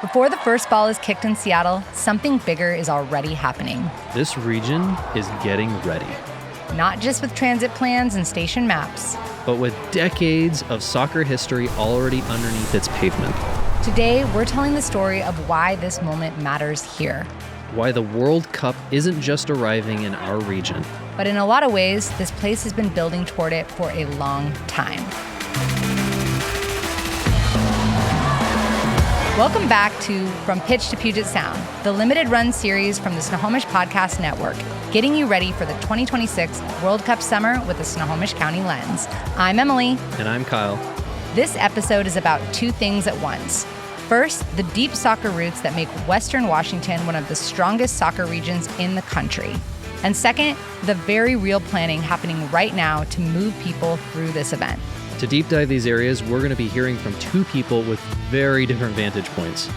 Before the first ball is kicked in Seattle, something bigger is already happening. This region is getting ready. Not just with transit plans and station maps, but with decades of soccer history already underneath its pavement. Today, we're telling the story of why this moment matters here. Why the World Cup isn't just arriving in our region. But in a lot of ways, this place has been building toward it for a long time. Welcome back to From Pitch to Puget Sound, the limited run series from the Snohomish Podcast Network, getting you ready for the 2026 World Cup summer with a Snohomish County lens. I'm Emily. And I'm Kyle. This episode is about two things at once. First, the deep soccer roots that make Western Washington one of the strongest soccer regions in the country. And second, the very real planning happening right now to move people through this event. To deep dive these areas, we're going to be hearing from two people with very different vantage points.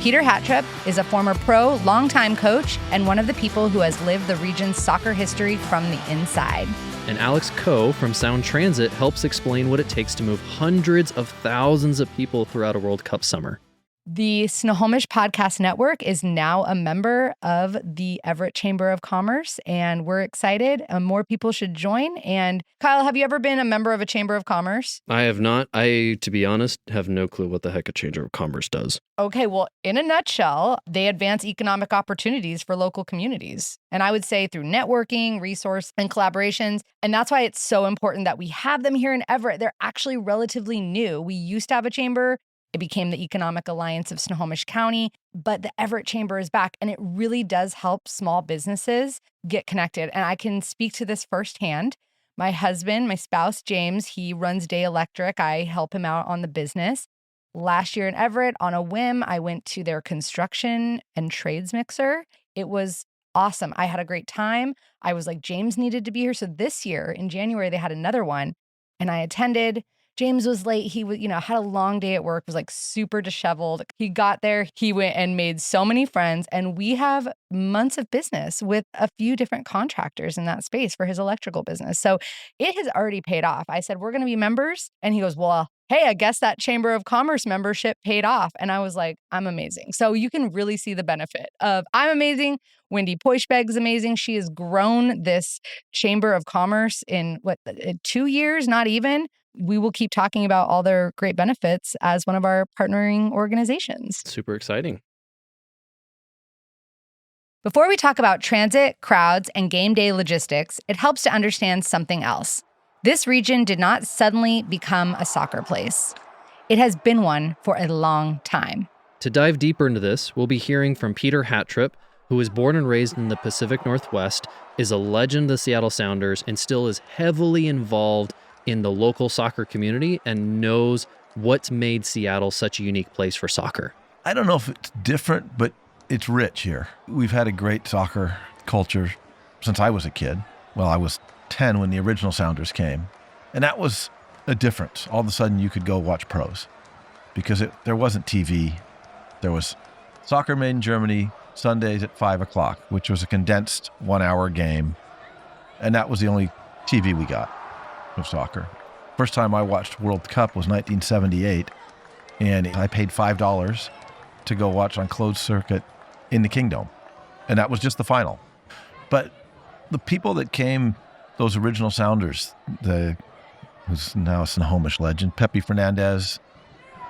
Peter Hattrup is a former pro, longtime coach, and one of the people who has lived the region's soccer history from the inside. And Alex Coe from Sound Transit helps explain what it takes to move hundreds of thousands of people throughout a World Cup summer. The Snohomish Podcast Network is now a member of the Everett Chamber of Commerce, and we're excited. More people should join. And Kyle, have you ever been a member of a Chamber of Commerce? I have not. I, to be honest, have no clue what the heck a Chamber of Commerce does. Okay, well, in a nutshell, they advance economic opportunities for local communities. And I would say through networking, resource, and collaborations. And that's why it's so important that we have them here in Everett. They're actually relatively new. We used to have a chamber. It became the Economic Alliance of Snohomish County, but the Everett Chamber is back, and it really does help small businesses get connected. And I can speak to this firsthand. My husband, my spouse, James, he runs Day Electric. I help him out on the business. Last year in Everett, on a whim, I went to their construction and trades mixer. It was awesome. I had a great time. I was like, James needed to be here. So this year in January, they had another one, and I attended. James was late. He was, had a long day at work, was like super disheveled. He got there, he went and made so many friends. And we have months of business with a few different contractors in that space for his electrical business. So it has already paid off. I said, we're going to be members. And he goes, well, hey, I guess that Chamber of Commerce membership paid off. And I was like, I'm amazing. So you can really see the benefit of I'm amazing. Wendy Poischbeg's amazing. She has grown this Chamber of Commerce in 2 years, not even. We will keep talking about all their great benefits as one of our partnering organizations. Super exciting. Before we talk about transit, crowds, and game day logistics, it helps to understand something else. This region did not suddenly become a soccer place. It has been one for a long time. To dive deeper into this, we'll be hearing from Peter Hattrup, who was born and raised in the Pacific Northwest, is a legend of the Seattle Sounders, and still is heavily involved in the local soccer community and knows what's made Seattle such a unique place for soccer. I don't know if it's different, but it's rich here. We've had a great soccer culture since I was a kid. Well, I was 10 when the original Sounders came. And that was a difference. All of a sudden you could go watch pros because there wasn't TV. There was Soccer Made in Germany Sundays at 5 o'clock, which was a condensed 1-hour game. And that was the only TV we got of soccer. First time I watched World Cup was 1978, and I paid $5 to go watch on closed circuit in the Kingdom, and that was just the final. But the people that came, those original Sounders, who's now a Snohomish legend, Pepe Fernandez,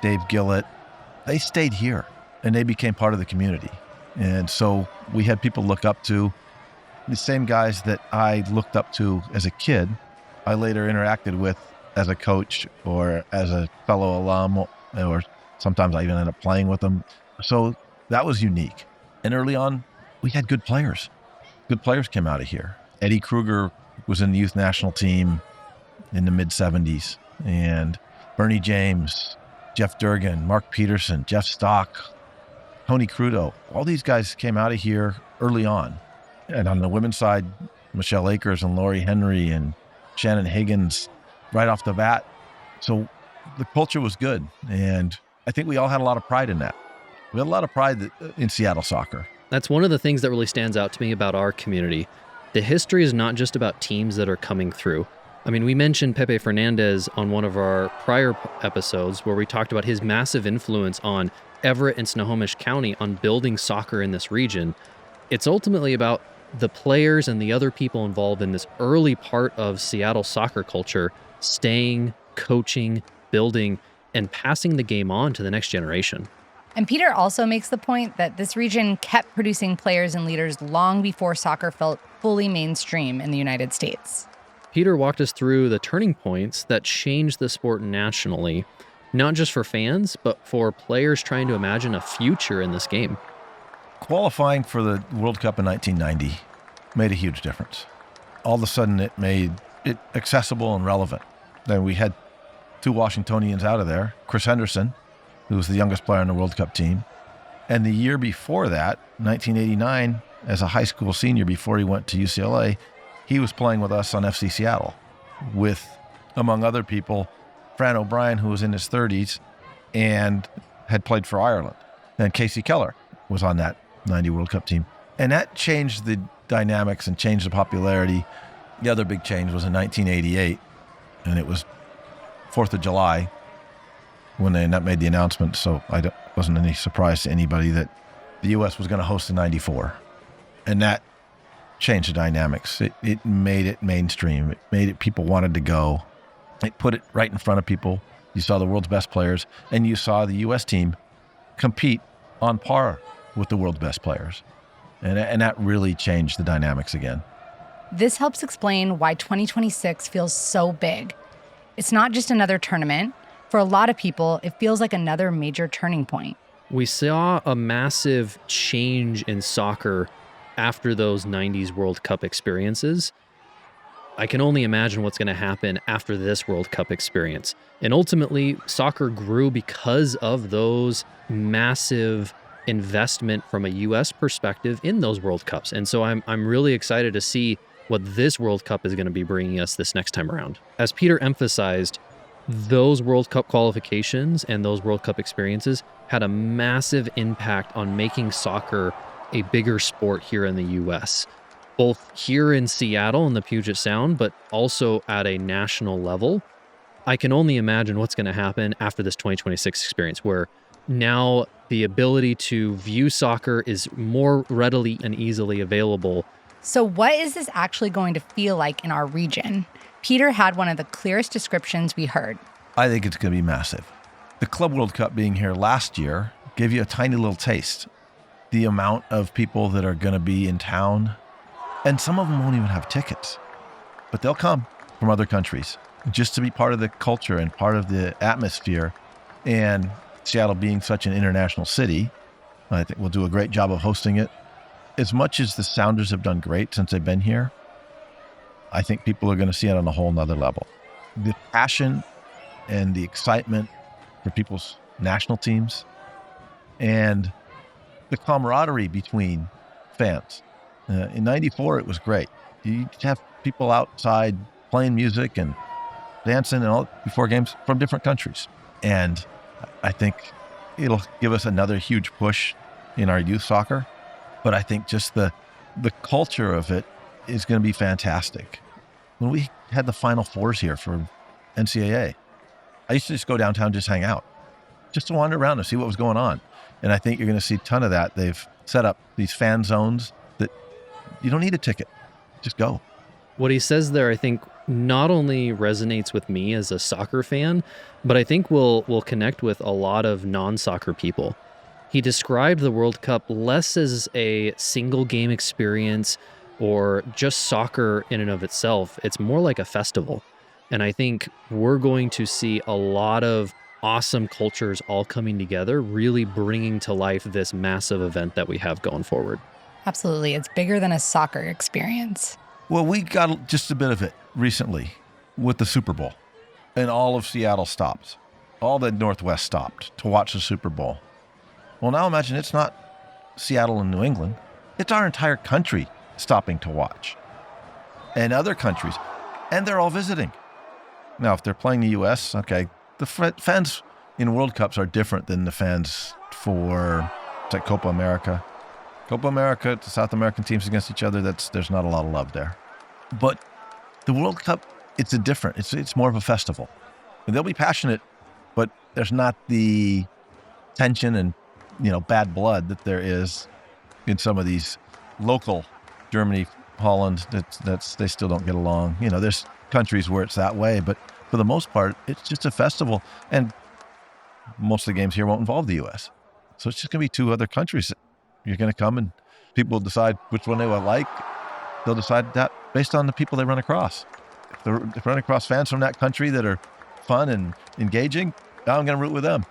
Dave Gillett, they stayed here, and they became part of the community. And so we had people look up to the same guys that I looked up to as a kid. I later interacted with as a coach or as a fellow alum, or sometimes I even ended up playing with them. So that was unique. And early on, we had good players. Good players came out of here. Eddie Kruger was in the youth national team in the mid-'70s. And Bernie James, Jeff Durgan, Mark Peterson, Jeff Stock, Tony Crudo. All these guys came out of here early on. And on the women's side, Michelle Akers and Lori Henry and Shannon Higgins right off the bat. So the culture was good. And I think we all had a lot of pride in that. We had a lot of pride in Seattle soccer. That's one of the things that really stands out to me about our community. The history is not just about teams that are coming through. I mean, we mentioned Pepe Fernandez on one of our prior episodes where we talked about his massive influence on Everett and Snohomish County on building soccer in this region, it's ultimately about the players and the other people involved in this early part of Seattle soccer culture staying, coaching, building, and passing the game on to the next generation. And Peter also makes the point that this region kept producing players and leaders long before soccer felt fully mainstream in the United States. Peter walked us through the turning points that changed the sport nationally, not just for fans, but for players trying to imagine a future in this game. Qualifying for the World Cup in 1990 made a huge difference. All of a sudden, it made it accessible and relevant. Then we had two Washingtonians out of there, Chris Henderson, who was the youngest player on the World Cup team. And the year before that, 1989, as a high school senior before he went to UCLA, he was playing with us on FC Seattle with, among other people, Fran O'Brien, who was in his 30s and had played for Ireland. And Casey Keller was on that 90 World Cup team. And that changed the dynamics and changed the popularity. The other big change was in 1988, and it was 4th of July when they made the announcement, so wasn't any surprise to anybody that the U.S. was going to host the 94. And that changed the dynamics. It made it mainstream. It made it people wanted to go. It put it right in front of people. You saw the world's best players, and you saw the U.S. team compete on par with the world's best players. And that really changed the dynamics again. This helps explain why 2026 feels so big. It's not just another tournament. For a lot of people, it feels like another major turning point. We saw a massive change in soccer after those 90s World Cup experiences. I can only imagine what's going to happen after this World Cup experience. And ultimately, soccer grew because of those massive investment from a U.S. perspective in those World Cups. And so I'm really excited to see what this World Cup is going to be bringing us this next time around. As Peter emphasized, those World Cup qualifications and those World Cup experiences had a massive impact on making soccer a bigger sport here in the U.S., both here in Seattle in the Puget Sound, but also at a national level. I can only imagine what's going to happen after this 2026 experience, where now the ability to view soccer is more readily and easily available. So what is this actually going to feel like in our region? Peter had one of the clearest descriptions we heard. I think it's going to be massive. The Club World Cup being here last year gave you a tiny little taste. The amount of people that are going to be in town, and some of them won't even have tickets, but they'll come from other countries just to be part of the culture and part of the atmosphere. And Seattle being such an international city, I think we'll do a great job of hosting it. As much as the Sounders have done great since they've been here, I think people are going to see it on a whole nother level. The passion and the excitement for people's national teams and the camaraderie between fans. In 94, it was great. You have people outside playing music and dancing and all before games from different countries. And I think it'll give us another huge push in our youth soccer. But I think just the culture of it is going to be fantastic. When we had the Final Fours here for NCAA, I used to just go downtown, just hang out, just to wander around and see what was going on. And I think you're going to see a ton of that. They've set up these fan zones that you don't need a ticket. Just go. What he says there, I think, not only resonates with me as a soccer fan, but I think will connect with a lot of non-soccer people. He described the World Cup less as a single game experience or just soccer in and of itself. It's more like a festival. And I think we're going to see a lot of awesome cultures all coming together, really bringing to life this massive event that we have going forward. Absolutely. It's bigger than a soccer experience. Well, we got just a bit of it recently with the Super Bowl, and all of Seattle stopped. All the Northwest stopped to watch the Super Bowl. Well, now imagine it's not Seattle and New England. It's our entire country stopping to watch. And other countries. And they're all visiting. Now, if they're playing the U.S., okay, the fans in World Cups are different than the fans for, say, Copa America. Copa America, the South American teams against each other, there's not a lot of love there. But the World Cup, it's more of a festival. And they'll be passionate, but there's not the tension and bad blood that there is in some of these local Germany, Holland, they still don't get along. There's countries where it's that way, but for the most part, it's just a festival. And most of the games here won't involve the U.S. So it's just going to be two other countries. You're going to come and people will decide which one they will like. They'll decide that based on the people they run across. If they run across fans from that country that are fun and engaging, I'm going to root with them.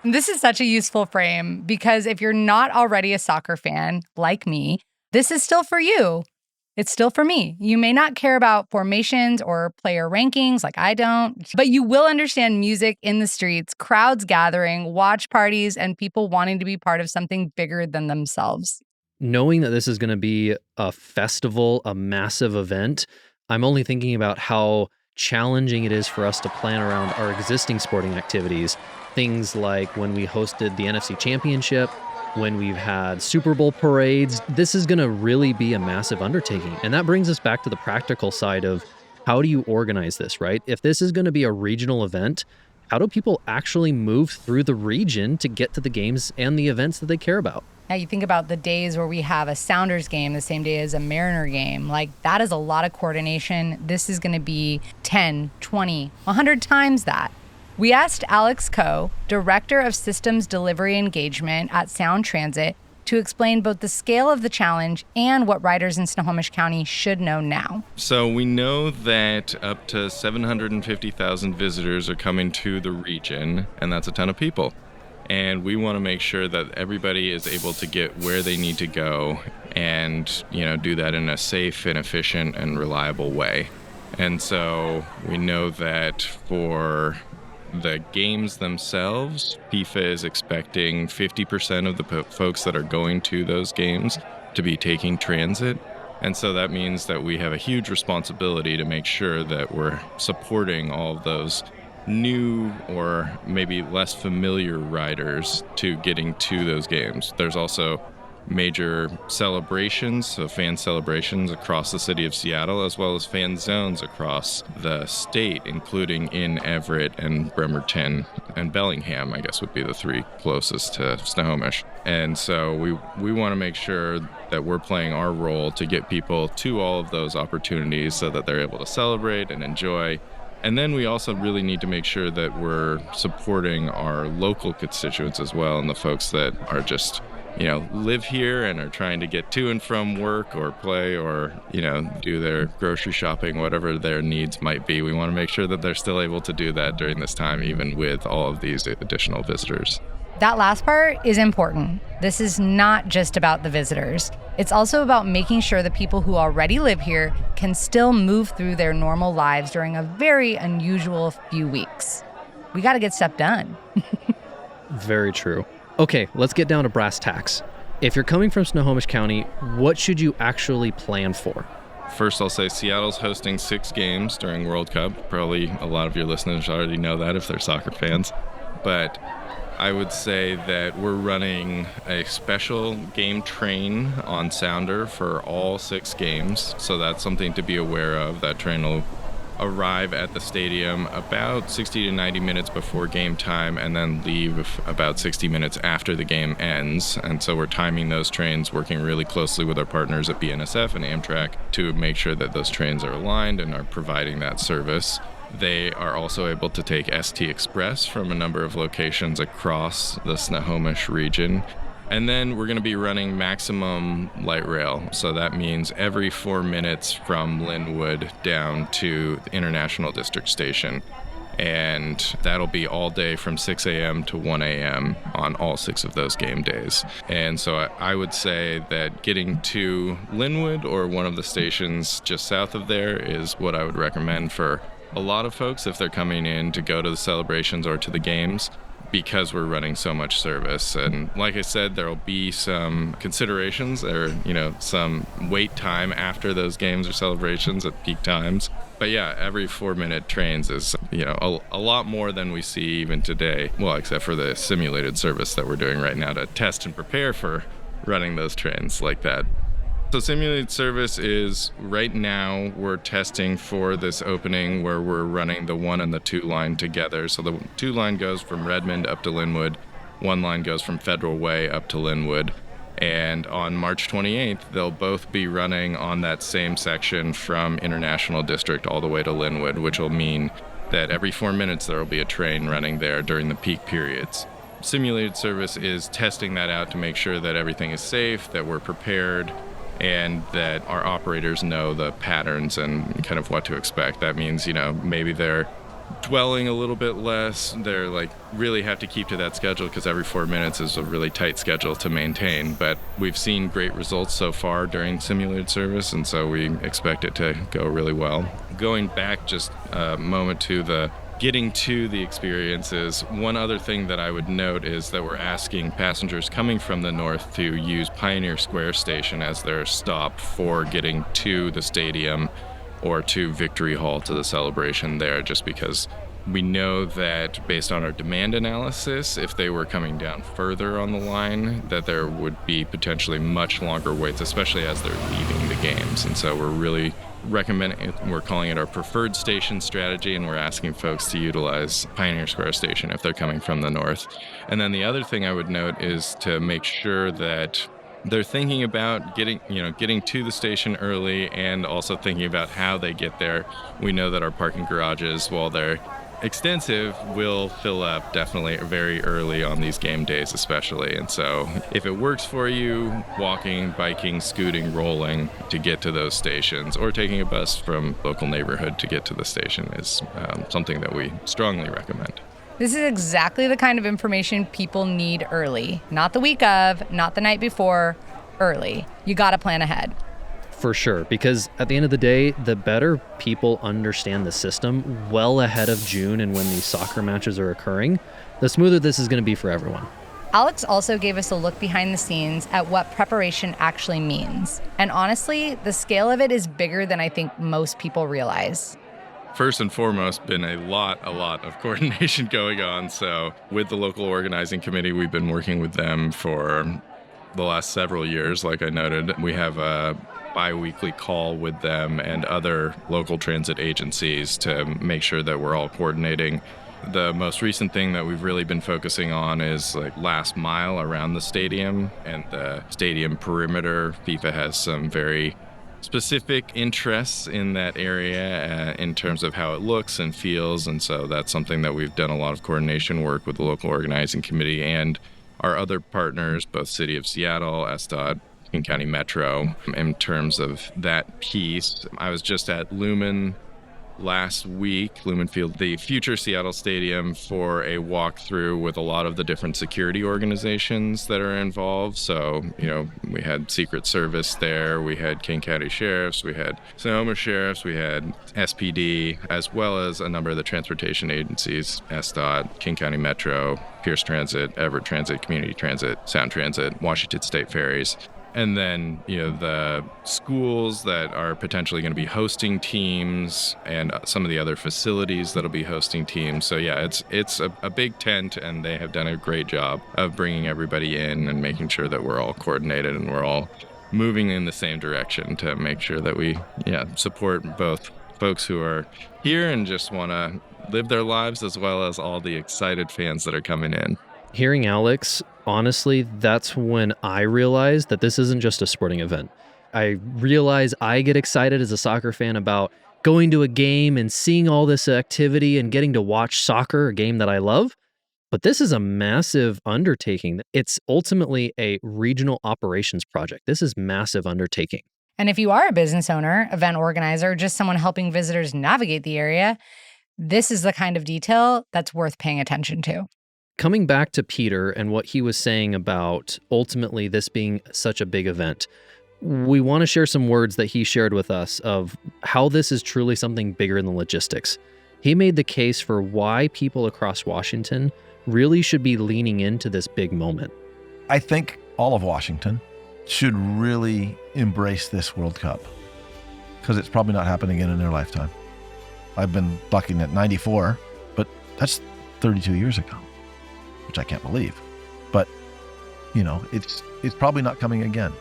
This is such a useful frame because if you're not already a soccer fan like me, this is still for you. It's still for me. You may not care about formations or player rankings like I don't, but you will understand music in the streets, crowds gathering, watch parties, and people wanting to be part of something bigger than themselves. Knowing that this is going to be a festival, a massive event, I'm only thinking about how challenging it is for us to plan around our existing sporting activities. Things like when we hosted the NFC Championship, when we've had Super Bowl parades. This is going to really be a massive undertaking. And that brings us back to the practical side of how do you organize this, right? If this is going to be a regional event, how do people actually move through the region to get to the games and the events that they care about? Now you think about the days where we have a Sounders game the same day as a Mariner game. Like that is a lot of coordination. This is going to be 10, 20, 100 times that. We asked Alex Coe, Director of Systems Delivery Engagement at Sound Transit, to explain both the scale of the challenge and what riders in Snohomish County should know now. So we know that up to 750,000 visitors are coming to the region, and that's a ton of people. And we want to make sure that everybody is able to get where they need to go and, do that in a safe and efficient and reliable way. And so we know that for the games themselves, FIFA is expecting 50% of the folks that are going to those games to be taking transit. And so that means that we have a huge responsibility to make sure that we're supporting all of those new or maybe less familiar riders to getting to those games. There's also major celebrations, so fan celebrations across the city of Seattle, as well as fan zones across the state, including in Everett and Bremerton and Bellingham, I guess would be the three closest to Snohomish. And so we want to make sure that we're playing our role to get people to all of those opportunities so that they're able to celebrate and enjoy. And then we also really need to make sure that we're supporting our local constituents as well, and the folks that are just live here and are trying to get to and from work or play or, do their grocery shopping, whatever their needs might be. We want to make sure that they're still able to do that during this time, even with all of these additional visitors. That last part is important. This is not just about the visitors. It's also about making sure the people who already live here can still move through their normal lives during a very unusual few weeks. We got to get stuff done. Very true. Okay, let's get down to brass tacks. If you're coming from Snohomish County, what should you actually plan for? First, I'll say Seattle's hosting 6 games during World Cup. Probably a lot of your listeners already know that if they're soccer fans. But I would say that we're running a special game train on Sounder for all 6 games. So that's something to be aware of. That train will arrive at the stadium about 60 to 90 minutes before game time and then leave about 60 minutes after the game ends. And so we're timing those trains, working really closely with our partners at BNSF and Amtrak to make sure that those trains are aligned and are providing that service. They are also able to take ST Express from a number of locations across the Snohomish region. And then we're going to be running maximum light rail. So that means every 4 minutes from Linwood down to the International District Station. And that'll be all day from 6 a.m. to 1 a.m. on all 6 of those game days. And so I would say that getting to Linwood or one of the stations just south of there is what I would recommend for a lot of folks if they're coming in to go to the celebrations or to the games, because we're running so much service. And like I said, there'll be some considerations or, some wait time after those games or celebrations at peak times. But yeah, every 4-minute trains is, a lot more than we see even today. Well, except for the simulated service that we're doing right now to test and prepare for running those trains like that. So simulated service is, right now, we're testing for this opening where we're running the 1 and the 2 line together. So the 2 line goes from Redmond up to Linwood. One line goes from Federal Way up to Linwood. And on March 28th, they'll both be running on that same section from International District all the way to Linwood, which will mean that every 4 minutes there will be a train running there during the peak periods. Simulated service is testing that out to make sure that everything is safe, that we're prepared, and that our operators know the patterns and kind of what to expect. That means, maybe they're dwelling a little bit less. They're really have to keep to that schedule because every 4 minutes is a really tight schedule to maintain. But we've seen great results so far during simulated service, and so we expect it to go really well. Going back just a moment to the getting to the experiences, one other thing that I would note is that we're asking passengers coming from the north to use Pioneer Square Station as their stop for getting to the stadium or to Victory Hall to the celebration there, just because we know that based on our demand analysis, if they were coming down further on the line, that there would be potentially much longer waits, especially as they're leaving the games. And so we're really recommending it. We're calling it our preferred station strategy, and we're asking folks to utilize Pioneer Square Station if they're coming from the north. And then the other thing I would note is to make sure that they're thinking about getting to the station early and also thinking about how they get there. We know that our parking garages, while they're extensive, will fill up definitely very early on these game days especially. And so if it works for you, walking, biking, scooting, rolling to get to those stations, or taking a bus from local neighborhood to get to the station is something that we strongly recommend. This is exactly the kind of information people need early. Not the week of, not the night before, early. You got to plan ahead. For sure, because at the end of the day, the better people understand the system well ahead of June and when these soccer matches are occurring, the smoother this is going to be for everyone. Alex also gave us a look behind the scenes at what preparation actually means. And honestly, the scale of it is bigger than I think most people realize. First and foremost, been a lot of coordination going on. So with the local organizing committee, we've been working with them for the last several years. Like I noted, we have a bi-weekly call with them and other local transit agencies to make sure that we're all coordinating. The most recent thing that we've really been focusing on is last mile around the stadium and the stadium perimeter. FIFA has some very specific interests in that area in terms of how it looks and feels, and so that's something that we've done a lot of coordination work with the local organizing committee and our other partners, both City of Seattle, SDOT, King County Metro, in terms of that piece. I was just at Lumen last week, Lumen Field, the future Seattle Stadium, for a walkthrough with a lot of the different security organizations that are involved. So, we had Secret Service there, we had King County Sheriffs, we had Sonoma Sheriffs, we had SPD, as well as a number of the transportation agencies, SDOT, King County Metro, Pierce Transit, Everett Transit, Community Transit, Sound Transit, Washington State Ferries. And then, the schools that are potentially going to be hosting teams and some of the other facilities that'll be hosting teams. So yeah, it's a big tent, and they have done a great job of bringing everybody in and making sure that we're all coordinated and we're all moving in the same direction to make sure that we support both folks who are here and just want to live their lives, as well as all the excited fans that are coming in. Hearing Alex, honestly, that's when I realized that this isn't just a sporting event. I realize I get excited as a soccer fan about going to a game and seeing all this activity and getting to watch soccer, a game that I love. But this is a massive undertaking. It's ultimately a regional operations project. This is massive undertaking. And if you are a business owner, event organizer, just someone helping visitors navigate the area, this is the kind of detail that's worth paying attention to. Coming back to Peter and what he was saying about ultimately this being such a big event, we want to share some words that he shared with us of how this is truly something bigger than logistics. He made the case for why people across Washington really should be leaning into this big moment. I think all of Washington should really embrace this World Cup because it's probably not happening again in their lifetime. I've been bucking at 94, but that's 32 years ago. Which I can't believe, but it's probably not coming again.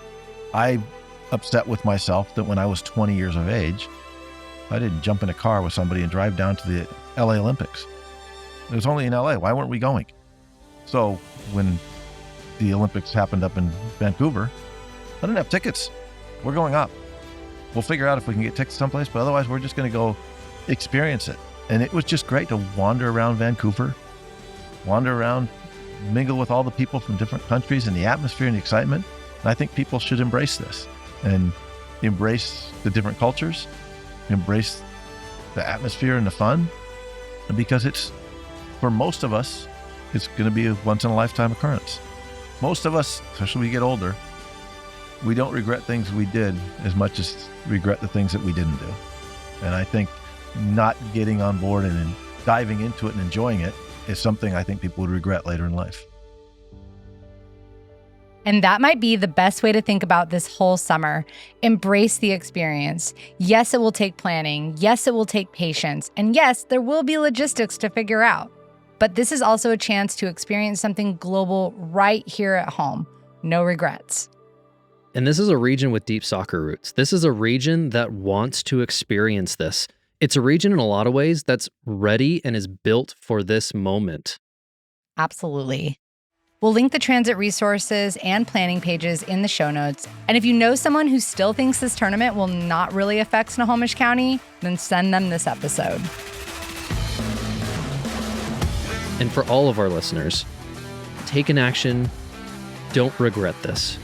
I'm upset with myself that when I was 20 years of age, I didn't jump in a car with somebody and drive down to the LA Olympics. It was only in LA. Why weren't we going? So when the Olympics happened up in Vancouver, I didn't have tickets. We're going up. We'll figure out if we can get tickets someplace, but otherwise we're just going to go experience it. And it was just great to wander around Vancouver, wander around, mingle with all the people from different countries and the atmosphere and the excitement. And I think people should embrace this and embrace the different cultures, embrace the atmosphere and the fun, because it's, for most of us, it's going to be a once in a lifetime occurrence. Most of us, especially when we get older, we don't regret things we did as much as regret the things that we didn't do. And I think not getting on board and diving into it and enjoying it is something I think people would regret later in life. And that might be the best way to think about this whole summer. Embrace the experience. Yes, it will take planning. Yes, it will take patience. And yes, there will be logistics to figure out. But this is also a chance to experience something global right here at home. No regrets. And this is a region with deep soccer roots. This is a region that wants to experience this. It's a region in a lot of ways that's ready and is built for this moment. Absolutely. We'll link the transit resources and planning pages in the show notes. And if you know someone who still thinks this tournament will not really affect Snohomish County, then send them this episode. And for all of our listeners, take an action. Don't regret this.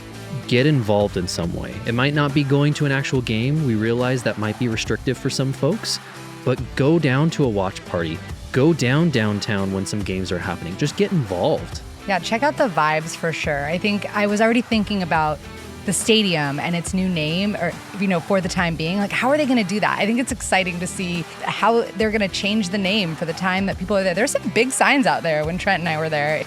Get involved in some way. It might not be going to an actual game. We realize that might be restrictive for some folks, but go down to a watch party. Go downtown when some games are happening. Just get involved. Yeah, check out the vibes for sure. I think I was already thinking about the stadium and its new name, or, for the time being. Like, how are they going to do that? I think it's exciting to see how they're going to change the name for the time that people are there. There's some big signs out there when Trent and I were there.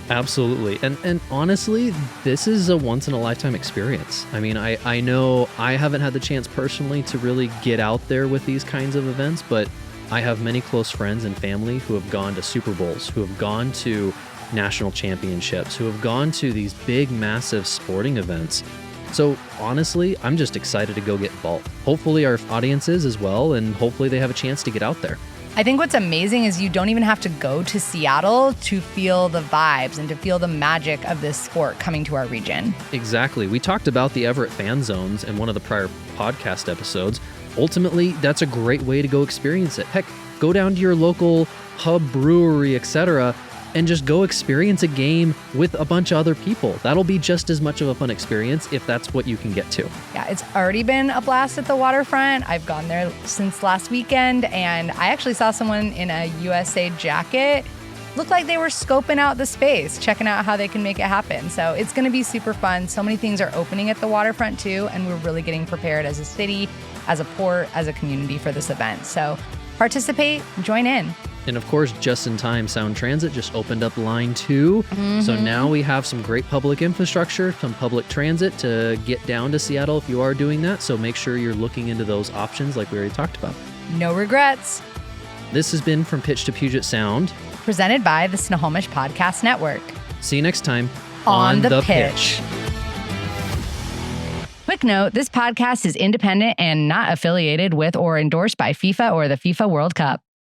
Absolutely. And honestly, this is a once in a lifetime experience. I mean, I know I haven't had the chance personally to really get out there with these kinds of events, but I have many close friends and family who have gone to Super Bowls, who have gone to national championships, who have gone to these big, massive sporting events. So honestly, I'm just excited to go get involved. Hopefully our audiences as well, and hopefully they have a chance to get out there. I think what's amazing is you don't even have to go to Seattle to feel the vibes and to feel the magic of this sport coming to our region. Exactly. We talked about the Everett fan zones in one of the prior podcast episodes. Ultimately, that's a great way to go experience it. Heck, go down to your local hub brewery, etc., and just go experience a game with a bunch of other people. That'll be just as much of a fun experience if that's what you can get to. Yeah, it's already been a blast at the waterfront. I've gone there since last weekend, and I actually saw someone in a USA jacket. Looked like they were scoping out the space, checking out how they can make it happen. So it's going to be super fun. So many things are opening at the waterfront too, and we're really getting prepared as a city, as a port, as a community for this event. So participate, join in. And of course, just in time, Sound Transit just opened up Line 2. Mm-hmm. So now we have some great public infrastructure, some public transit to get down to Seattle if you are doing that. So make sure you're looking into those options like we already talked about. No regrets. This has been From Pitch to Puget Sound, presented by the Snohomish Podcast Network. See you next time on the pitch. Quick note, this podcast is independent and not affiliated with or endorsed by FIFA or the FIFA World Cup.